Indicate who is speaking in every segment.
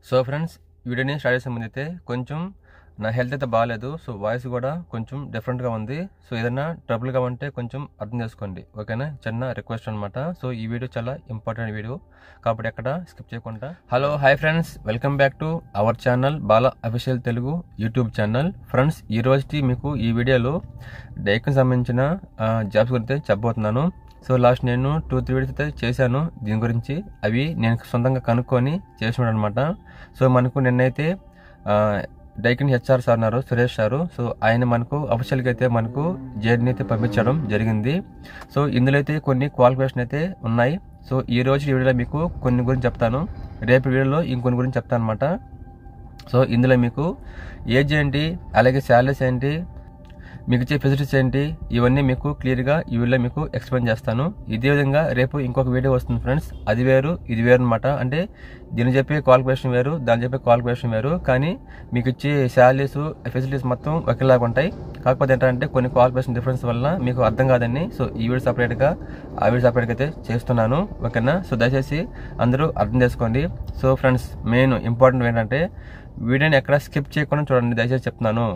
Speaker 1: So friends, వీడియోని start చేసే ముందైతే కొంచెం నా హెల్త్ అయితే బాగాలేదు. సో వాయిస్ కూడా కొంచెం డిఫరెంట్గా ఉంది. సో ఏదైనా ట్రబుల్గా ఉంటే కొంచెం అర్థం చేసుకోండి, ఓకేనా? చిన్న రిక్వెస్ట్ అనమాట. సో ఈ వీడియో చాలా ఇంపార్టెంట్ వీడియో కాబట్టి ఎక్కడ స్కిప్ చేయకుండా. Hello, hi friends, welcome back to our channel Bala official Telugu YouTube channel. Friends, ఈ రోజుకి మీకు ఈ వీడియోలో డైకి సంబంధించిన జాబ్స్ గురించి చెప్పబోతున్నాను. సో లాస్ట్ నేను 2-3 వీడియోస్ అయితే చేశాను దీని గురించి. అవి నేను సొంతంగా కనుక్కొని చేసినాడు అనమాట. సో మనకు నిన్నైతే డైకిన్ హెచ్ఆర్ సార్ ఉన్నారు, సురేష్ సారు. సో ఆయన మనకు అఫీషియల్గా అయితే మనకు జేడీని అయితే పంపించడం జరిగింది. సో ఇందులో అయితే కొన్ని క్వాలిఫికేషన్ అయితే ఉన్నాయి. సో ఈ రోజు వీడియోలో మీకు కొన్ని గురించి చెప్తాను, రేపు వీడియోలో ఇంకొన్ని గురించి చెప్తాను అనమాట. సో ఇందులో మీకు ఏజ్ ఏంటి, అలాగే శాలరీస్ ఏంటి, మీకు ఇచ్చే ఫెసిలిటీస్ ఏంటి, ఇవన్నీ మీకు క్లియర్గా ఈ వీడియోలో మీకు ఎక్స్ప్లెయిన్ చేస్తాను. ఇదే విధంగా రేపు ఇంకొక వీడియో వస్తుంది ఫ్రెండ్స్. అది వేరు ఇది వేరు అనమాట. అంటే దీన్ని చెప్పే క్వాలిఫికేషన్ వేరు, దాన్ని చెప్పే క్వాలిఫికేషన్ వేరు, కానీ మీకు ఇచ్చే శాలరీస్ ఫెసిలిటీస్ మొత్తం ఒకేలాగా ఉంటాయి. కాకపోతే ఏంటంటే కొన్ని క్వాలిఫికేషన్ డిఫరెన్స్ వల్ల మీకు అర్థం కాదని సో ఈ వీడియో సపరేట్గా ఆ వీడియో సపరేట్గా అయితే చేస్తున్నాను, ఓకేనా? సో దయచేసి అందరూ అర్థం చేసుకోండి. సో ఫ్రెండ్స్, మెయిన్ ఇంపార్టెంట్ ఏంటంటే వీడియోని ఎక్కడ స్కిప్ చేయకుండా చూడండి, దయచేసి చెప్తున్నాను.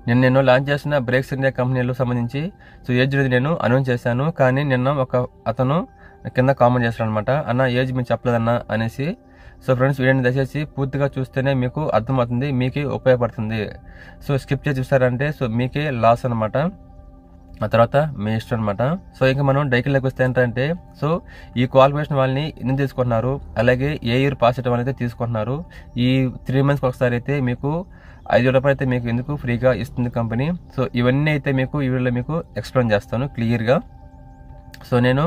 Speaker 1: నేను లాంచ్ చేసిన బ్రేక్స్ ఇండియా కంపెనీలో సంబంధించి సో ఏజ్ అనేది నేను అనౌన్స్ చేశాను. కానీ నిన్న ఒక అతను కింద కామెంట్ చేస్తాడు అనమాట, అన్న ఏజ్ మీరు చెప్పలేదన్నా అనేసి. సో ఫ్రెండ్స్, వీడియోని దయచేసి పూర్తిగా చూస్తేనే మీకు అర్థమవుతుంది, మీకే ఉపయోగపడుతుంది. సో స్కిప్ చేసి చూస్తారంటే సో మీకే లాస్ అనమాట, ఆ తర్వాత మీ ఇష్టం అనమాట. సో ఇంకా మనం డైకిన్లోకి వస్తే ఏంటంటే సో ఈ క్వాలిఫికేషన్ వాళ్ళని ఎందుకు తీసుకుంటున్నారు, అలాగే ఏ ఇయర్ పాస్ అయ్యే వాళ్ళైతే తీసుకుంటున్నారు, ఈ 3 months ఒకసారి అయితే మీకు 5,000 రూపాయలు అయితే మీకు ఎందుకు ఫ్రీగా ఇస్తుంది కంపెనీ. సో ఇవన్నీ అయితే మీకు ఈ వీడియోలో మీకు ఎక్స్ప్లెయిన్ చేస్తాను క్లియర్గా. సో నేను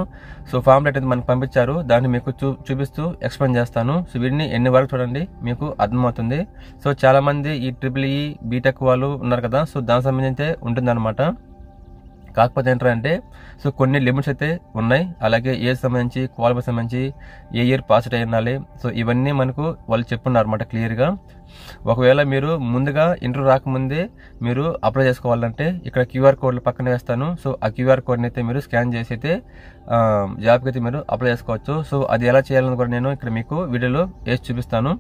Speaker 1: ఫామ్ లెటర్ అయితే మనకు పంపించారు, దాన్ని మీకు చూపిస్తూ ఎక్స్ప్లెయిన్ చేస్తాను. సో వీటిని ఎన్ని వరకు చూడండి, మీకు అర్థమవుతుంది. సో చాలామంది ఈ EEE బీటెక్ వాళ్ళు ఉన్నారు కదా, సో దానికి సంబంధించి ఉంటుందన్నమాట. కాకపోతే ఏంటంటే సో కొన్ని లిమిట్స్ అయితే ఉన్నాయి, అలాగే ఏజ్ సంబంధించి క్వాలిఫికేషన్ సంబంధించి ఏ ఇయర్ పాస్ అయి ఉండాలి. సో ఇవన్నీ మనకు వాళ్ళు చెప్పున్నారు అనమాట క్లియర్గా. ఒకవేళ మీరు ముందుగా ఇంటర్వ్యూ రాకముందే మీరు అప్లై చేసుకోవాలంటే ఇక్కడ క్యూఆర్ కోడ్లు పక్కన వేస్తాను. సో ఆ క్యూఆర్ కోడ్ని అయితే మీరు స్కాన్ చేసి అయితే జాబ్కి అయితే మీరు అప్లై చేసుకోవచ్చు. సో అది ఎలా చేయాలని కూడా నేను ఇక్కడ మీకు వీడియోలో వేసి చూపిస్తాను.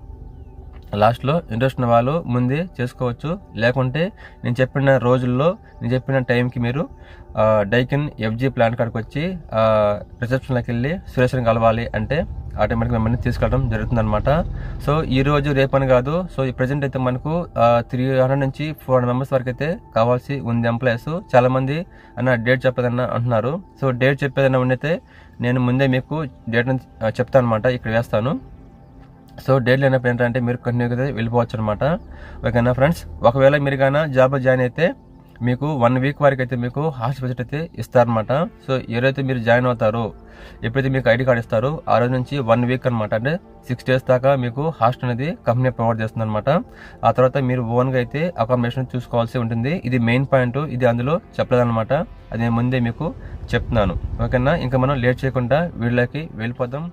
Speaker 1: లాస్ట్లో ఇంట్రెస్ట్ ఉన్న వాళ్ళు ముందే చేసుకోవచ్చు, లేకుంటే నేను చెప్పిన రోజుల్లో నేను చెప్పిన టైంకి మీరు డైకిన్ FG ప్లాన్ కాడికి వచ్చి రిసెప్షన్లోకి వెళ్ళి సురేష్ని కలవాలి అంటే ఆటోమేటిక్ మిమ్మల్ని తీసుకెళ్ళడం జరుగుతుంది అనమాట. సో ఈ రోజు రేపని కాదు, సో ఈ ప్రజెంట్ అయితే మనకు 300 నుంచి 400 మెంబర్స్ వరకు అయితే కావాల్సి ఉంది ఎంప్లాయీస్. చాలామంది అన్న డేట్ చెప్పేదన్నా అంటున్నారు. సో డేట్ చెప్పేదన్నా ఉండైతే నేను ముందే మీకు డేట్ చెప్తాను అనమాట, ఇక్కడ వేస్తాను. సో డేట్ లేనప్పుడు ఏంటంటే మీరు కంటిన్యూగా వెళ్ళిపోవచ్చు అనమాట, ఓకేనా ఫ్రెండ్స్? ఒకవేళ మీరు కానీ జాబ్లో జాయిన్ అయితే మీకు 1 week వరకు అయితే మీకు హాస్టల్ ఫెసిలిటీ అయితే ఇస్తారనమాట. సో ఎవరైతే మీరు జాయిన్ అవుతారో, ఎప్పుడైతే మీకు ఐడి కార్డ్ ఇస్తారో ఆ రోజు నుంచి 1 week అనమాట, అంటే 6 days దాకా మీకు హాస్టల్ అనేది కంపెనీ ప్రొవైడ్ చేస్తుంది అనమాట. ఆ తర్వాత మీరు ఓన్గా అయితే అకామిడేషన్ చూసుకోవాల్సి ఉంటుంది. ఇది మెయిన్ పాయింట్, ఇది అందులో చెప్పలేదన్నమాట, అది నేను ముందే మీకు చెప్తున్నాను, ఓకేనా? ఇంకా మనం లేట్ చేయకుండా వీళ్ళకి వెళ్ళిపోదాం.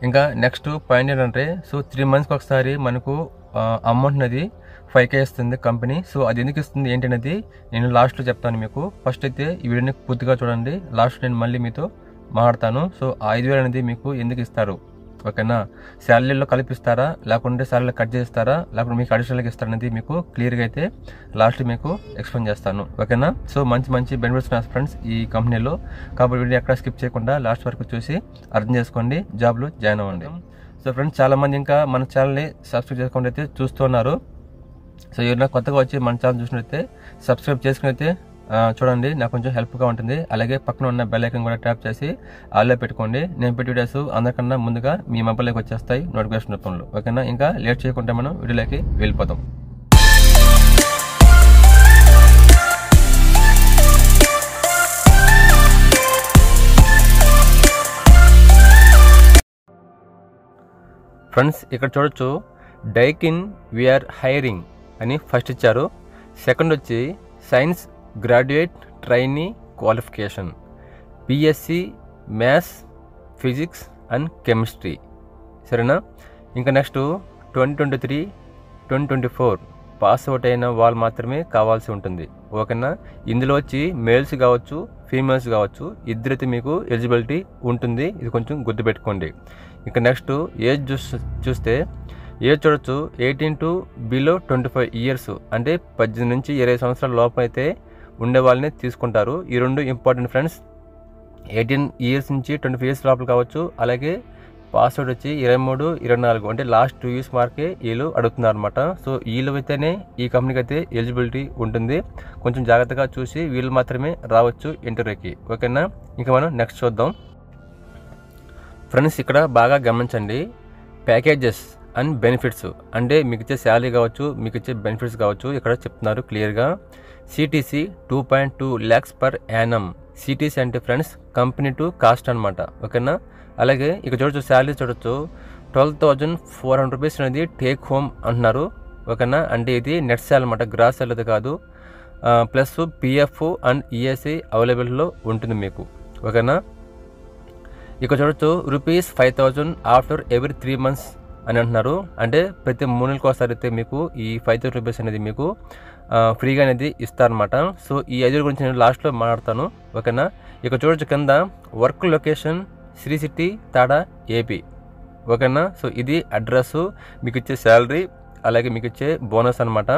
Speaker 1: ఇంకా నెక్స్ట్ పాయింట్ ఏంటంటే సో 3 monthsకి ఒకసారి మనకు అమౌంట్ అనేది 5K ఇస్తుంది కంపెనీ. సో అది ఎందుకు ఇస్తుంది ఏంటి అనేది నేను లాస్ట్లో చెప్తాను మీకు. ఫస్ట్ అయితే ఈ వీడియోని పూర్తిగా చూడండి, లాస్ట్ నేను మళ్ళీ మీతో మాట్లాడతాను. సో 5,000 అనేది మీకు ఎందుకు ఇస్తారు, ఓకేనా? శాలరీలో కల్పిస్తారా, లేకుంటే శాలరీలో కట్ చేస్తారా, లేకుంటే మీకు అడిషనల్గా ఇస్తారనేది మీకు క్లియర్గా అయితే లాస్ట్ మీకు ఎక్స్ప్లెయిన్ చేస్తాను, ఓకేనా? సో మంచి బెనిఫిట్స్ ఉన్నాయి ఫ్రెండ్స్ ఈ కంపెనీలో. కాబట్టి వీడియో ఎక్కడ స్కిప్ చేయకుండా లాస్ట్ వరకు చూసి అర్థం చేసుకోండి, జాబ్లో జాయిన్ అవ్వండి. సో ఫ్రెండ్స్, చాలామంది ఇంకా మన ఛానల్ని సబ్స్క్రైబ్ చేసుకుంటూ అయితే చూస్తున్నారు. సో ఎవరైనా కొత్తగా వచ్చి మన ఛానల్ చూసినట్టయితే సబ్స్క్రైబ్ చేసుకుని అయితే చూడండి, నాకు కొంచెం హెల్ప్గా ఉంటుంది. అలాగే పక్కన ఉన్న బెల్ ఐకాన్ కూడా ట్యాప్ చేసి ఆల్లో పెట్టుకోండి. నేను పెట్టే వీడియోస్ అందరికన్నా ముందుగా మీ మొబైల్లోకి వచ్చేస్తాయి నోటిఫికేషన్ రూపంలో, ఓకేనా? ఇంకా లేట్ చేయకుండా మనం వీడియోలోకి వెళ్ళిపోతాం. ఫ్రెండ్స్, ఇక్కడ చూడొచ్చు డైకిన్ వీఆర్ హైరింగ్ అని ఫస్ట్ ఇచ్చారు. సెకండ్ వచ్చి science graduate trainee qualification, BSc maths, physics and chemistry, సరేనా? ఇంకా నెక్స్ట్ 2023-2024 పాస్ అవుట్ అయిన వాళ్ళు మాత్రమే కావాల్సి ఉంటుంది, ఓకేనా? ఇందులో వచ్చి మేల్స్ కావచ్చు, ఫీమేల్స్ కావచ్చు, ఇద్దరైతే మీకు ఎలిజిబిలిటీ ఉంటుంది. ఇది కొంచెం గుర్తుపెట్టుకోండి. ఇంకా నెక్స్ట్ ఏజ్ చూస్తే ఏజ్ చూడొచ్చు 18 to below 25 years, అంటే 18 నుంచి 20 సంవత్సరాల లోపల అయితే ఉండే వాళ్ళని తీసుకుంటారు. ఈ రెండు ఇంపార్టెంట్ ఫ్రెండ్స్. 18 years నుంచి 25 years లోపల కావచ్చు. అలాగే పాస్వర్డ్ వచ్చి 23, 24 అంటే లాస్ట్ 2 years మార్కే వీళ్ళు అడుగుతున్నారు అనమాట. సో వీళ్ళు అయితేనే ఈ కంపెనీకి అయితే ఎలిజిబిలిటీ ఉంటుంది. కొంచెం జాగ్రత్తగా చూసి వీళ్ళు మాత్రమే రావచ్చు ఇంటర్వ్యూకి. ఓకేనా, ఇంకా మనం నెక్స్ట్ చూద్దాం ఫ్రెండ్స్. ఇక్కడ బాగా గమనించండి, ప్యాకేజెస్ అండ్ బెనిఫిట్స్ అంటే మీకు ఇచ్చే శాలరీ కావచ్చు, మీకు ఇచ్చే బెనిఫిట్స్ కావచ్చు. ఇక్కడ చెప్తున్నారు క్లియర్గా. CTC 2.2 lakhs per annum. CTC అంటే ఫ్రెండ్స్ కంపెనీ టు కాస్ట్ అనమాట. ఓకేనా, అలాగే ఇక్కడ చూడొచ్చు శాలరీ చూడొచ్చు 12,400 రూపీస్ అనేది టేక్ హోమ్ అంటున్నారు. ఓకేనా, అంటే ఇది నెట్ శాలరీ అనమాట, గ్రాస్ శాలరీ కాదు. ప్లస్ PF అండ్ ESI అవైలబుల్లో ఉంటుంది మీకు. ఓకేనా, ఇక్కడ చూడొచ్చు ₹5,000 ఆఫ్టర్ ఎవ్రీ 3 months అని అంటున్నారు. అంటే ప్రతి 3 నెలలకు ఒకసారి అయితే మీకు ఈ 5,000 రూపీస్ అనేది మీకు ఫ్రీగా అనేది ఇస్తారనమాట. సో ఈ 5 గురించి నేను లాస్ట్లో మాట్లాడతాను. ఓకేనా, ఇక్కడ చూడొచ్చు కింద work location Sri City Tada AP. ఓకేనా, సో ఇది అడ్రస్, మీకు ఇచ్చే శాలరీ, అలాగే మీకు ఇచ్చే బోనస్ అనమాట.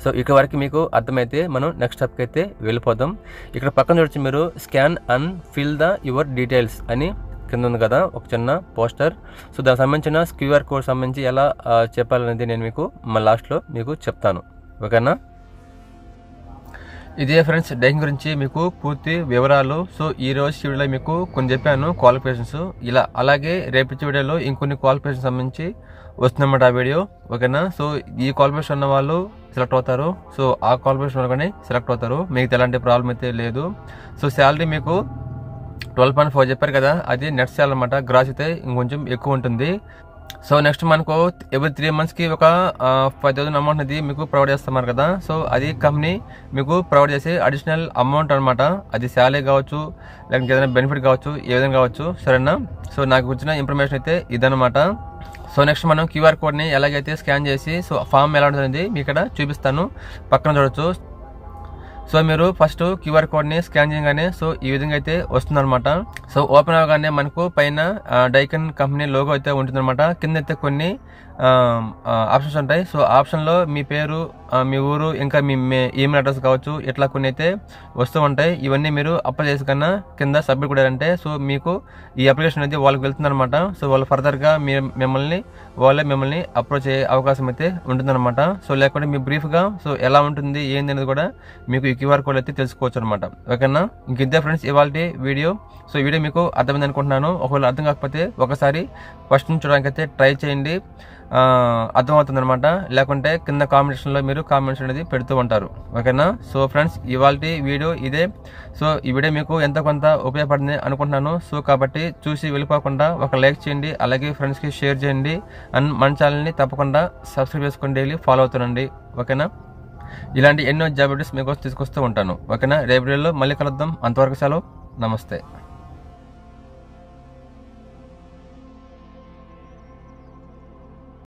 Speaker 1: సో ఇక్కడ వరకు మీకు అర్థమైతే మనం నెక్స్ట్ స్టెప్కి అయితే వెళ్ళిపోదాం. ఇక్కడ పక్కన చూడొచ్చు మీరు scan and fill your details అని కింద ఉంది కదా ఒక చిన్న పోస్టర్. సో దానికి సంబంధించిన QR కోడ్ సంబంధించి ఎలా చెప్పాలనేది నేను మీకు మా లాస్ట్లో మీకు చెప్తాను. ఓకేనా, ఇదే ఫ్రెండ్స్ డైకింగ్ గురించి మీకు పూర్తి వివరాలు. సో ఈ రోజు వీడియోలో మీకు కొన్ని చెప్పాను క్వాలిఫికేషన్స్ ఇలా. అలాగే రేపు వీడియోలో ఇంకొన్ని క్వాలిఫికేషన్ సంబంధించి వస్తుందన్నమాట ఆ వీడియో. ఓకేనా, సో ఈ క్వాలిఫికేషన్ ఉన్న వాళ్ళు సెలెక్ట్ అవుతారు. సో ఆ క్వాలిఫికేషన్ కానీ సెలెక్ట్ అవుతారు, మీకు ఎలాంటి ప్రాబ్లం అయితే లేదు. సో శాలరీ మీకు 12.4 చెప్పారు కదా, అది నెట్ శాలరీ అనమాట. గ్రాస్ అయితే ఇంకొంచెం ఎక్కువ ఉంటుంది. సో నెక్స్ట్ మనకు ఎవ్రీ 3 monthsకి ఒక 5,000 అమౌంట్ అనేది మీకు ప్రొవైడ్ చేస్తున్నారు కదా. సో అది కంపెనీ మీకు ప్రొవైడ్ చేసే అడిషనల్ అమౌంట్ అనమాట. అది శాలరీ కావచ్చు, లేకపోతే ఏదైనా బెనిఫిట్ కావచ్చు, ఏ విధంగా కావచ్చు. సరేనా, సో నాకు వచ్చిన ఇన్ఫర్మేషన్ అయితే ఇదనమాట. సో నెక్స్ట్ మనం QR కోడ్ని ఎలాగైతే స్కాన్ చేసి సో ఫామ్ ఎలా ఉంటుంది మీకు ఇక్కడ చూపిస్తాను, పక్కన చూడొచ్చు. సో మీరు ఫస్ట్ QR కోడ్ని స్కాన్ చేయగానే సో ఈ విధంగా అయితే వస్తుందన్నమాట. సో ఓపెన్ అవగానే మనకు పైన డైకన్ కంపెనీ లోగో అయితే ఉంటుందన్నమాట. కింద అయితే కొన్ని ఆప్షన్స్ ఉంటాయి. సో ఆప్షన్లో మీ పేరు, మీ ఊరు, ఇంకా మీ ఈమెయిల్ అడ్రస్ కావచ్చు, ఇట్లా కొన్ని అయితే వస్తూ ఉంటాయి. ఇవన్నీ మీరు అప్లై చేసి కన్నా కింద సబ్మిట్ కొట్టారంటే సో మీకు ఈ అప్లికేషన్ అనేది వాళ్ళకి వెళ్తుందన్నమాట. సో వాళ్ళు ఫర్దర్గా వాళ్ళే మిమ్మల్ని అప్రోచ్ అయ్యే అవకాశం అయితే ఉంటుందన్నమాట. సో లేకుంటే మీ బ్రీఫ్గా సో ఎలా ఉంటుంది ఏంది అనేది కూడా మీకు ఈ QR కోడ్ అయితే తెలుసుకోవచ్చు అనమాట. ఓకేనా, ఇంకింతే ఫ్రెండ్స్ ఇవాళ వీడియో. సో ఈ వీడియో మీకు అర్థమైంది అనుకుంటున్నాను. ఒకవేళ అర్థం కాకపోతే ఒకసారి ఫస్ట్ నుంచి చూడడానికి అయితే ట్రై చేయండి, అర్థమవుతుంది అనమాట. లేకుంటే కింద కామెంట్స్లో మీరు కామెంట్స్ అనేది పెడుతూ ఉంటారు. ఓకేనా, సో ఫ్రెండ్స్ ఇవాళ వీడియో ఇదే. సో ఈ వీడియో మీకు ఎంత కొంత ఉపయోగపడింది అనుకుంటున్నాను. సో కాబట్టి చూసి వెళ్ళిపోకుండా ఒక లైక్ చేయండి, అలాగే ఫ్రెండ్స్కి షేర్ చేయండి. అండ్ మన ఛానల్ని తప్పకుండా సబ్స్క్రైబ్ చేసుకుని డైలీ ఫాలో అవుతానండి. ఓకేనా, ఇలాంటి ఎన్నో జాబ్ అప్డేట్స్ మీకోసం తీసుకొస్తూ ఉంటాను. ఓకేనా, రేపు వీడియోలో మళ్ళీ కలుద్దాం. అంతవరకు సెలవు, నమస్తే.